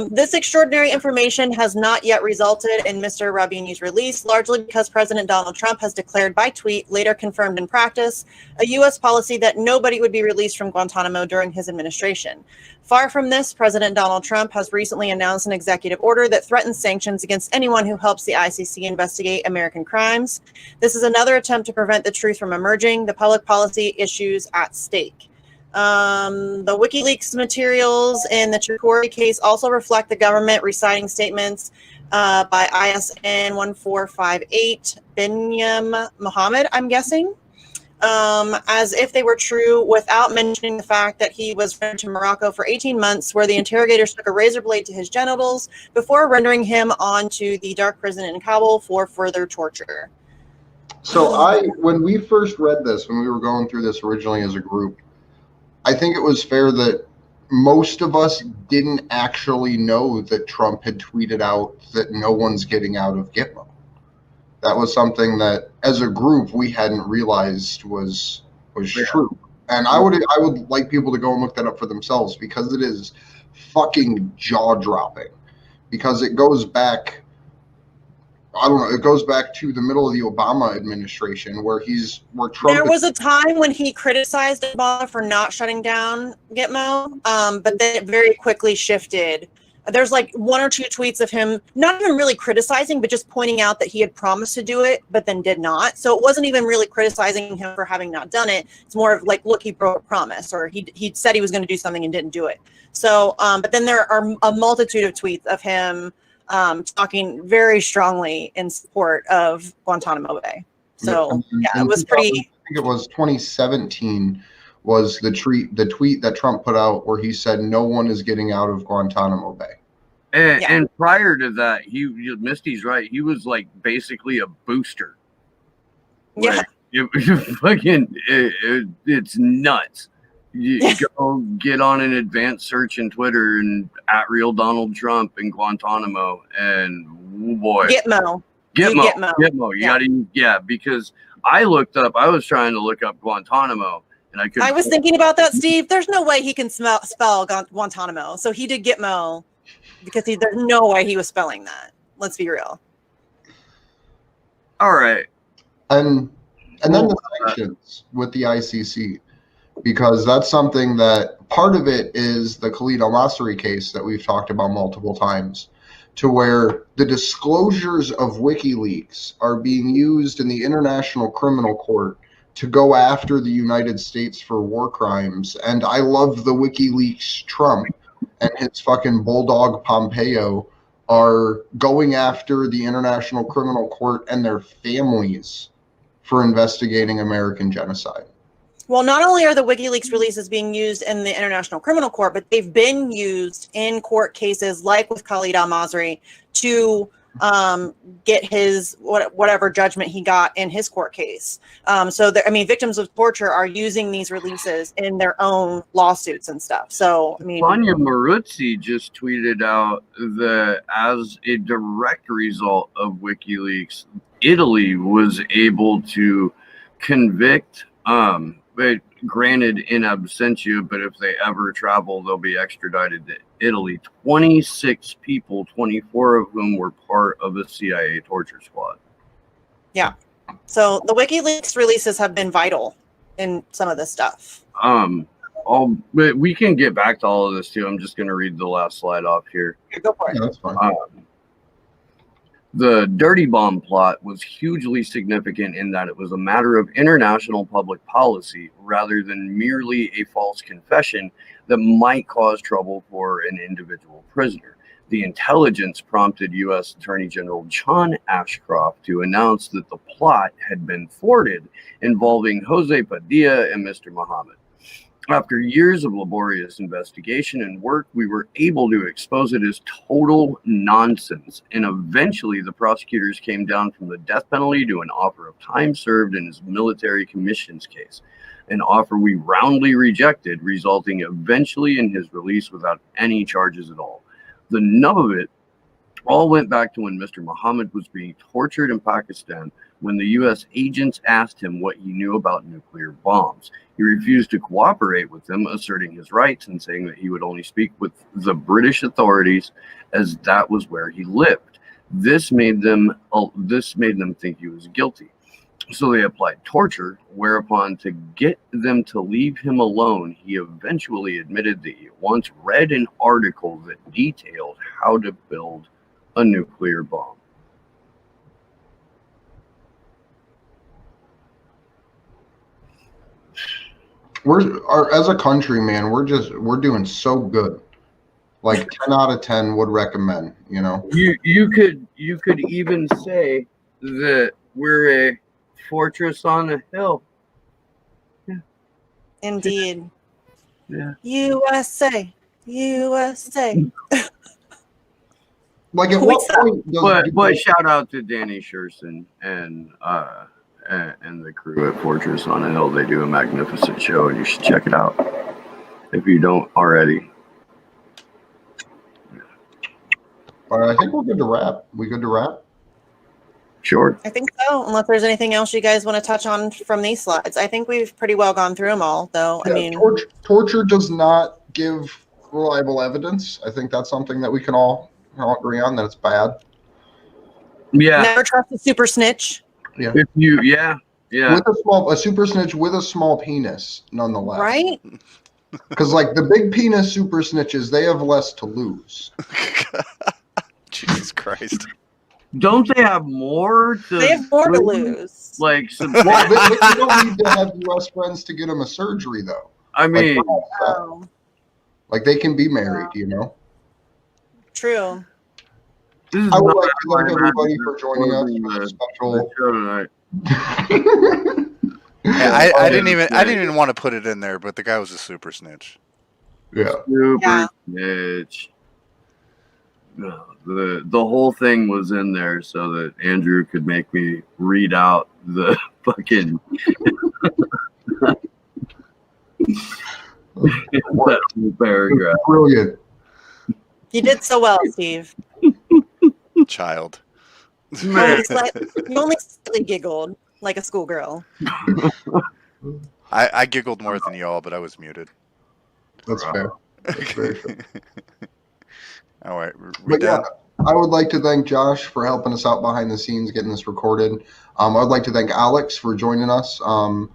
This extraordinary information has not yet resulted in Mr. Rabini's release, largely because President Donald Trump has declared by tweet, later confirmed in practice, a U.S. policy that nobody would be released from Guantanamo during his administration. Far from this, President Donald Trump has recently announced an executive order that threatens sanctions against anyone who helps the ICC investigate American crimes. This is another attempt to prevent the truth from emerging, the public policy issues at stake. The WikiLeaks materials in the Chikori case also reflect the government reciting statements by ISN 1458 Binyam Mohammed, I'm guessing, as if they were true, without mentioning the fact that he was rendered to Morocco for 18 months, where the interrogators took a razor blade to his genitals before rendering him onto the dark prison in Kabul for further torture. So when we first read this, when we were going through this originally as a group, I think it was fair that most of us didn't actually know that Trump had tweeted out that no one's getting out of Gitmo. That was something that, as a group, we hadn't realized was true. And I would like people to go and look that up for themselves, because it is fucking jaw-dropping. Because it goes back, I don't know, it goes back to the middle of the Obama administration, where Trump... There was a time when he criticized Obama for not shutting down Gitmo, but then it very quickly shifted. There's like 1 or 2 tweets of him not even really criticizing, but just pointing out that he had promised to do it, but then did not. So it wasn't even really criticizing him for having not done it. It's more of like, look, he broke a promise, or he said he was going to do something and didn't do it. So, but then there are a multitude of tweets of him talking very strongly in support of Guantanamo Bay. So yeah, it was pretty... I think it was 2017 was the tweet that Trump put out where he said no one is getting out of Guantanamo Bay. And prior to that, Misty's right. He was like basically a booster. Yeah. It's nuts. You go get on an advanced search in Twitter and @real Donald Trump in Guantanamo, and boy, Gitmo. You gotta, because I was trying to look up Guantanamo, and I couldn't. I was thinking about that, Steve. There's no way he can spell Guantanamo, so he did Gitmo because there's no way he was spelling that. Let's be real. All right, and then the sanctions with the ICC. Because that's something that part of it is the Khalid al-Masri case that we've talked about multiple times, to where the disclosures of WikiLeaks are being used in the International Criminal Court to go after the United States for war crimes. And I love the WikiLeaks Trump and his fucking bulldog Pompeo are going after the International Criminal Court and their families for investigating American genocide. Well, not only are the WikiLeaks releases being used in the International Criminal Court, but they've been used in court cases like with Khalid al-Masri to get his whatever judgment he got in his court case. Victims of torture are using these releases in their own lawsuits and stuff. So, Vanya Maruzzi just tweeted out that as a direct result of WikiLeaks, Italy was able to convict but granted in absentia, but if they ever travel, they'll be extradited to Italy. 26 people, 24 of whom were part of a CIA torture squad. Yeah. So the WikiLeaks releases have been vital in some of this stuff. But we can get back to all of this too. I'm just going to read the last slide off here. Go for it. Yeah, that's fine. The dirty bomb plot was hugely significant in that it was a matter of international public policy rather than merely a false confession that might cause trouble for an individual prisoner. The intelligence prompted U.S. Attorney General John Ashcroft to announce that the plot had been thwarted involving Jose Padilla and Mr. Muhammad. After years of laborious investigation and work, we were able to expose it as total nonsense. And eventually, the prosecutors came down from the death penalty to an offer of time served in his military commissions case, an offer we roundly rejected, resulting eventually in his release without any charges at all. The nub of it all went back to when Mr. Muhammad was being tortured in Pakistan, when the U.S. agents asked him what he knew about nuclear bombs. He refused to cooperate with them, asserting his rights and saying that he would only speak with the British authorities, as that was where he lived. This made them think he was guilty. So they applied torture, whereupon, to get them to leave him alone, he eventually admitted that he once read an article that detailed how to build a nuclear bomb. As a country, man, we're doing so good. Like 10 out of 10 would recommend, you know. You could even say that we're a fortress on a hill. Yeah. Indeed. Yeah. USA. Like at what point But shout out to Danny Sherson and the crew at Fortress on a Hill. They do a magnificent show, and you should check it out if you don't already. All right, I think we're good to wrap. We good to wrap? Sure. I think so, unless there's anything else you guys want to touch on from these slides. I think we've pretty well gone through them all, though. Yeah, I mean, torture does not give reliable evidence. I think that's something that we can all agree on, that it's bad. Yeah. Never trust a super snitch. Yeah. If you, yeah. With a super snitch with a small penis, nonetheless. Right? Because like the big penis super snitches, they have less to lose. Jesus Christ. Don't they have more to They have more to lose. Like, Well, they don't need to have U.S. friends to get them a surgery, though. I mean, Oh, like they can be married, you know. true. this is I would not like to thank my everybody master for joining us for the the special. show tonight. Yeah, I didn't even want to put it in there, but the guy was a super snitch. Yeah. Super Yeah. snitch. No, the whole thing was in there so that Andrew could make me read out the fucking that whole paragraph. Brilliant. You did so well, Steve. Child. You only slightly giggled like a schoolgirl. I giggled more than y'all, but I was muted. That's fair. That's very fair. All right, we But yeah, done? I would like to thank Josh for helping us out behind the scenes, getting this recorded. I would like to thank Alex for joining us a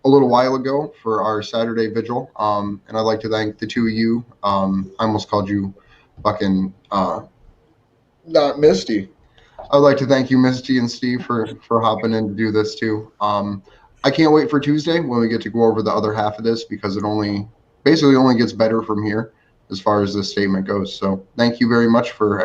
little while ago for our Saturday vigil. And I'd like to thank the two of you. I almost called you fucking not Misty. I'd like to thank you, Misty and Steve, for hopping in to do this too. I can't wait for Tuesday when we get to go over the other half of this, because it basically only gets better from here as far as this statement goes. So thank you very much for